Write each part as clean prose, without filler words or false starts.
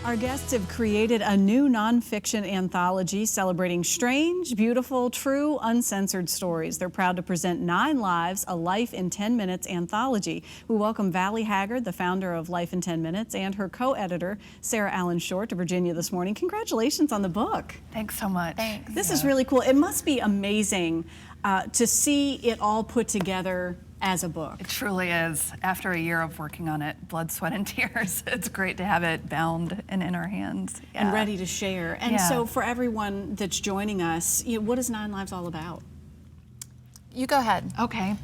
Our guests have created a new nonfiction anthology celebrating strange, beautiful, true, uncensored stories. They're proud to present 9 Lives, A Life in 10 Minutes anthology. We welcome Valley Haggard, the founder of Life in 10 Minutes, and her co-editor, Sarah Allen Short, to Virginia this morning. Congratulations on the book. Thanks so much. Thanks. This is really cool. It must be amazing to see it all put together as a book. It truly is. After a year of working on it, blood, sweat, and tears, it's great to have it bound and in our hands. Yeah. And ready to share. And so for everyone that's joining us, what is 9 Lives all about? You go ahead. Okay.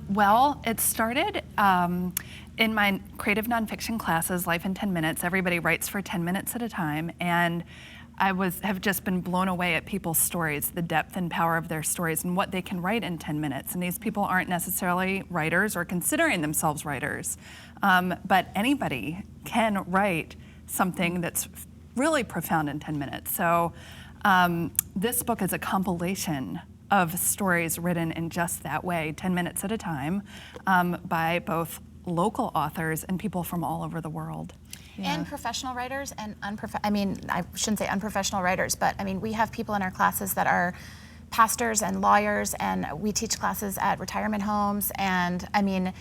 Well, it started in my creative nonfiction classes, Life in 10 Minutes. Everybody writes for 10 minutes at a time, and I have just been blown away at people's stories, the depth and power of their stories and what they can write in 10 minutes. And these people aren't necessarily writers or considering themselves writers, but anybody can write something that's really profound in 10 minutes. So this book is a compilation of stories written in just that way, 10 minutes at a time, by both local authors and people from all over the world. Yeah. And professional writers and I shouldn't say unprofessional writers, but I mean, we have people in our classes that are pastors and lawyers, and we teach classes at retirement homes, and I mean,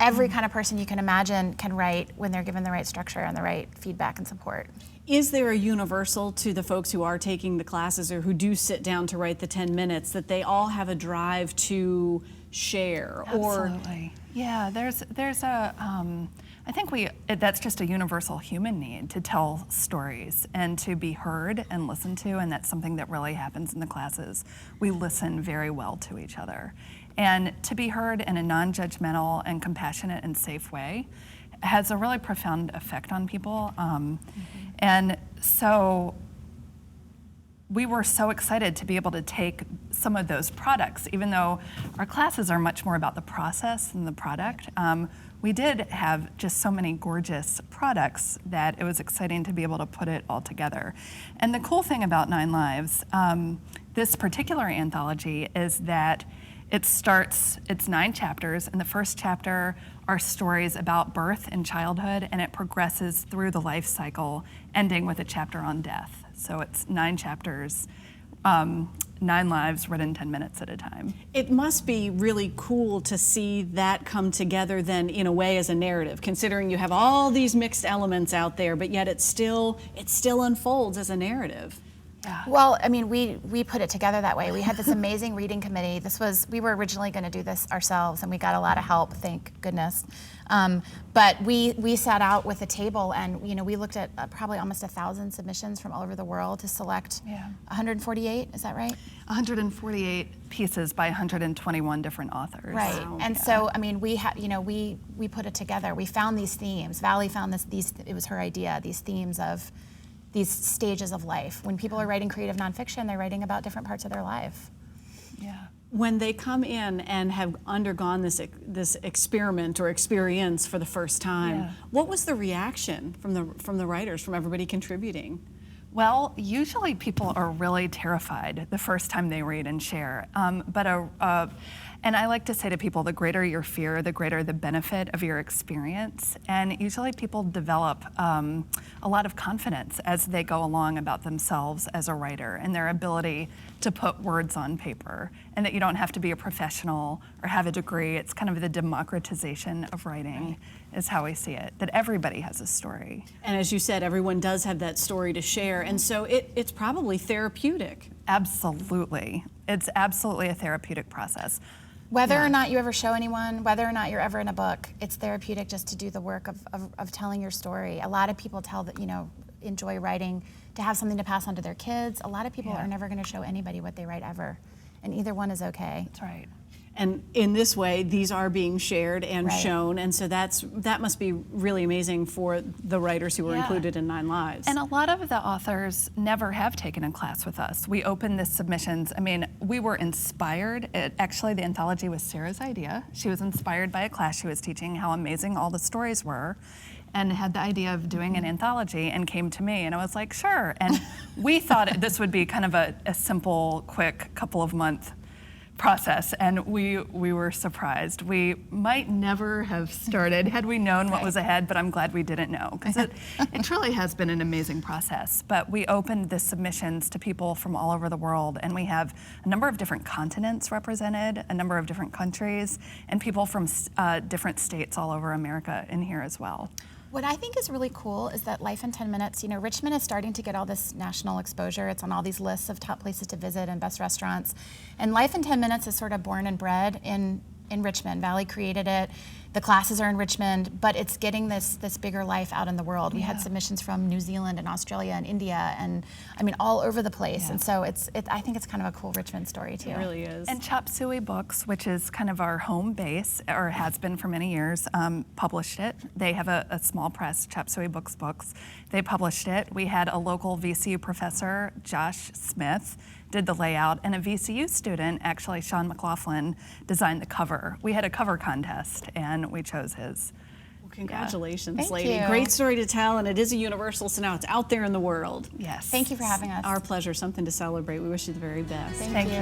every kind of person you can imagine can write when they're given the right structure and the right feedback and support. Is there a universal to the folks who are taking the classes or who do sit down to write the 10 minutes that they all have a drive to share? Absolutely. Yeah, there's a, I think that's just a universal human need to tell stories and to be heard and listened to, and that's something that really happens in the classes. We listen very well to each other. And to be heard in a non-judgmental and compassionate and safe way has a really profound effect on people. And so we were so excited to be able to take some of those products, even though our classes are much more about the process than the product. We did have just so many gorgeous products that it was exciting to be able to put it all together. And the cool thing about 9 Lives, this particular anthology, is that it's 9 chapters, and the first chapter are stories about birth and childhood, and it progresses through the life cycle, ending with a chapter on death. So it's 9 chapters, 9 lives written 10 minutes at a time. It must be really cool to see that come together then in a way as a narrative, considering you have all these mixed elements out there, but yet it still unfolds as a narrative. Yeah. Well, I mean, we put it together that way. We had this amazing reading committee. We were originally going to do this ourselves, and we got a lot of help, thank goodness. But we sat out with a table, and we looked at probably almost 1,000 submissions from all over the world to select 148. Is that right? 148 pieces by 121 different authors. Right. Wow. And so, I mean, we put it together. We found these themes. Valley found it was her idea. These themes of these stages of life. When people are writing creative nonfiction, they're writing about different parts of their life. Yeah. When they come in and have undergone this experiment or experience for the first time, what was the reaction from the writers, from everybody contributing? Well, usually people are really terrified the first time they read and share. And I like to say to people, the greater your fear, the greater the benefit of your experience. And usually people develop a lot of confidence as they go along about themselves as a writer and their ability to put words on paper, and that you don't have to be a professional or have a degree. It's kind of the democratization of writing is how we see it, that everybody has a story. And as you said, everyone does have that story to share, and so it's probably therapeutic. Absolutely. It's absolutely a therapeutic process. Whether or not you ever show anyone, whether or not you're ever in a book, it's therapeutic just to do the work of telling your story. A lot of people enjoy writing to have something to pass on to their kids. A lot of people are never going to show anybody what they write ever, and either one is okay. That's right. And in this way, these are being shared and shown, and so that must be really amazing for the writers who were included in 9 Lives. And a lot of the authors never have taken a class with us. We opened the submissions. I mean, we were inspired. Actually, the anthology was Sarah's idea. She was inspired by a class she was teaching, how amazing all the stories were, and had the idea of doing an anthology and came to me, and I was like, sure. And we thought this would be kind of a simple, quick couple of month process, and we were surprised. We might never have started had we known what was ahead, but I'm glad we didn't know, because it truly has been an amazing process. But we opened the submissions to people from all over the world, and we have a number of different continents represented, a number of different countries, and people from different states all over America in here as well. What I think is really cool is that Life in 10 Minutes, you know, Richmond is starting to get all this national exposure. It's on all these lists of top places to visit and best restaurants. And Life in 10 Minutes is sort of born and bred in Richmond. Valley created it. The classes are in Richmond, but it's getting this bigger life out in the world. We had submissions from New Zealand and Australia and India, and I mean all over the place. And so I think it's kind of a cool Richmond story too. It really is. And Chop Suey Books, which is kind of our home base, or has been for many years, published it. They have a small press, Chop Suey Books. They published it. We had a local VCU professor, Josh Smith, did the layout, and a VCU student, actually Sean McLaughlin, designed the cover. We had a cover contest, and we chose his. Well, congratulations, Thank lady. you. Great story to tell, and it is a universal, so now it's out there in the world. Yes. Thank you for having us. Our pleasure, something to celebrate. We wish you the very best. Thank you.